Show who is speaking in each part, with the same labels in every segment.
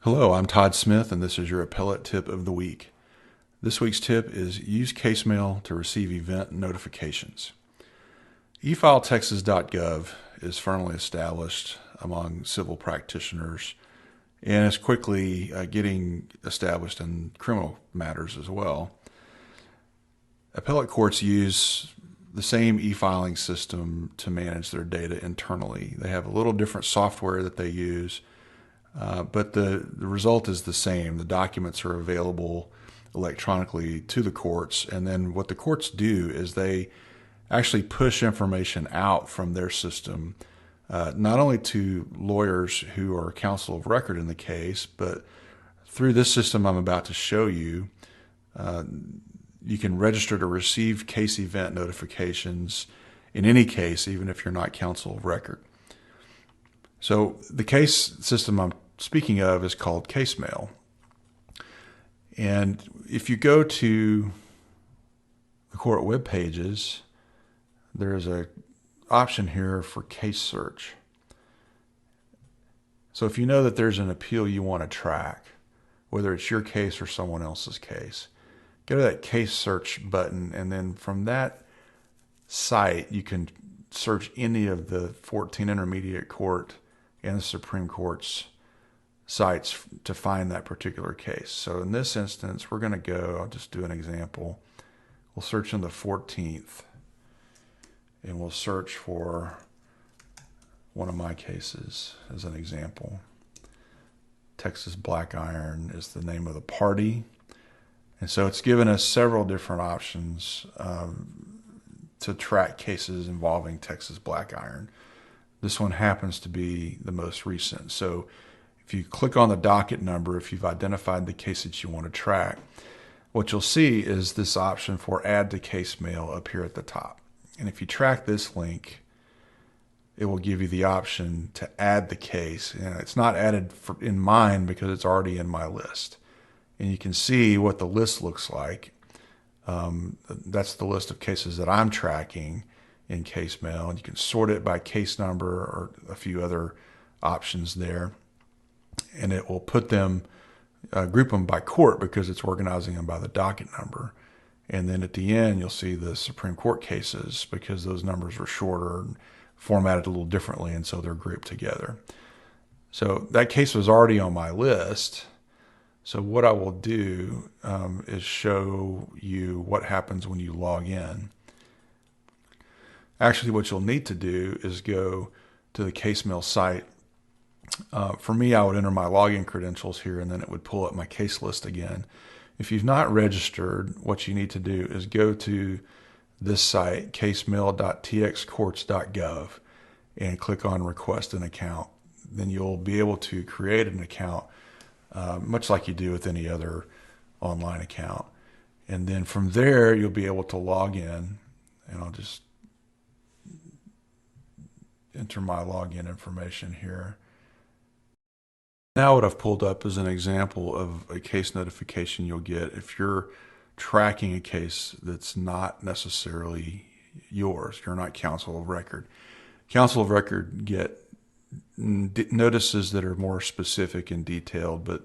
Speaker 1: Hello, I'm Todd Smith, and this is your Appellate Tip of the Week. This week's tip is use CaseMail to receive event notifications. eFileTexas.gov is firmly established among civil practitioners and is quickly getting established in criminal matters as well. Appellate courts use the same e-filing system to manage their data internally. They have a little different software that they use, but the result is the same. The documents are available electronically to the courts, and then what the courts do is they actually push information out from their system, not only to lawyers who are counsel of record in the case, but through this system I'm about to show you, you can register to receive case event notifications in any case, even if you're not counsel of record. So the case system I'm speaking of is called CaseMail. And if you go to the court web pages, there's an option here for case search. So if you know that there's an appeal you want to track, whether it's your case or someone else's case, go to that case search button, and then from that site you can search any of the 14 intermediate court and the Supreme Court's sites to find that particular case. So in this instance, we're going to go, I'll just do an example. We'll search in the 14th, and we'll search for one of my cases as an example. Texas Black Iron is the name of the party. And so it's given us several different options to track cases involving Texas Black Iron. This one happens to be the most recent. So if you click on the docket number, if you've identified the case that you want to track, what you'll see is this option for add to CaseMail up here at the top. And if you track this link, it will give you the option to add the case. And it's not added in mine because it's already in my list. And you can see what the list looks like. That's the list of cases that I'm tracking in CaseMail, and you can sort it by case number or a few other options there, and it will put them, group them by court because it's organizing them by the docket number. And then at the end, you'll see the Supreme Court cases because those numbers are shorter and formatted a little differently, and so they're grouped together. So that case was already on my list. So what I will do is show you what happens when you log in. Actually, what you'll need to do is go to the CaseMail site. For me, I would enter my login credentials here, and then it would pull up my case list again. If you've not registered, what you need to do is go to this site, casemail.txcourts.gov, and click on Request an Account. Then you'll be able to create an account, much like you do with any other online account. And then from there, you'll be able to log in, and I'll just enter my login information here. Now what I've pulled up is an example of a case notification you'll get if you're tracking a case that's not necessarily yours. You're not counsel of record. Counsel of record get notices that are more specific and detailed, but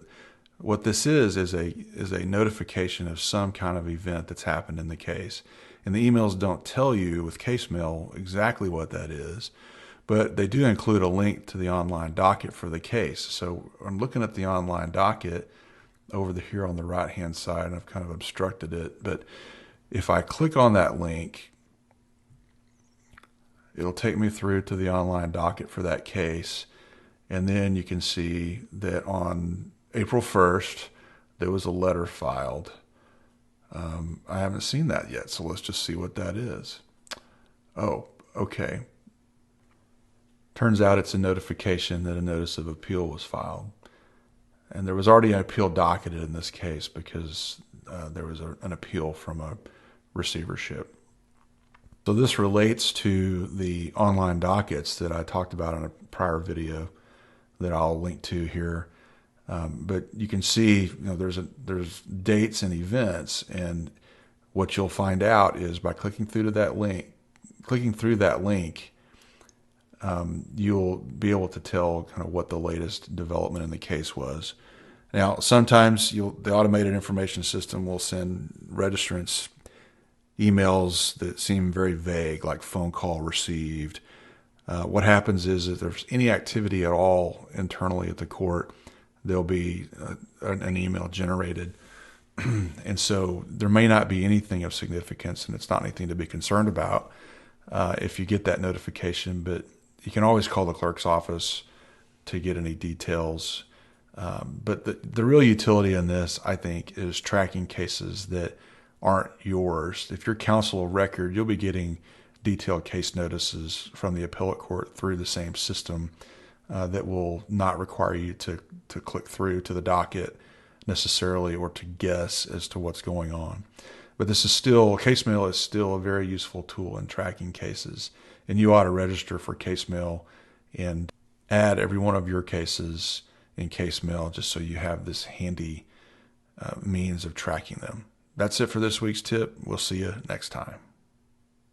Speaker 1: what this is a notification of some kind of event that's happened in the case. And the emails don't tell you with CaseMail exactly what that is, but they do include a link to the online docket for the case. So I'm looking at the online docket over here on the right hand side, and I've kind of obstructed it, but if I click on that link, it'll take me through to the online docket for that case. And then you can see that on April 1st, there was a letter filed. I haven't seen that yet, so let's just see what that is. Oh, okay. Turns out it's a notification that a notice of appeal was filed. And there was already an appeal docketed in this case because there was an appeal from a receivership. So this relates to the online dockets that I talked about in a prior video that I'll link to here. But you can see, there's dates and events, and what you'll find out is by clicking through that link, you'll be able to tell kind of what the latest development in the case was. Now, sometimes the automated information system will send registrants emails that seem very vague, like phone call received. What happens is if there's any activity at all internally at the court, there'll be an email generated. And so there may not be anything of significance, and it's not anything to be concerned about if you get that notification. But you can always call the clerk's office to get any details. But the real utility in this, I think, is tracking cases that aren't yours. If you're counsel of record, you'll be getting detailed case notices from the appellate court through the same system that will not require you to click through to the docket necessarily or to guess as to what's going on. But case mail is still a very useful tool in tracking cases, and you ought to register for case mail and add every one of your cases in case mail just so you have this handy means of tracking them. That's it for this week's tip. We'll see you next time.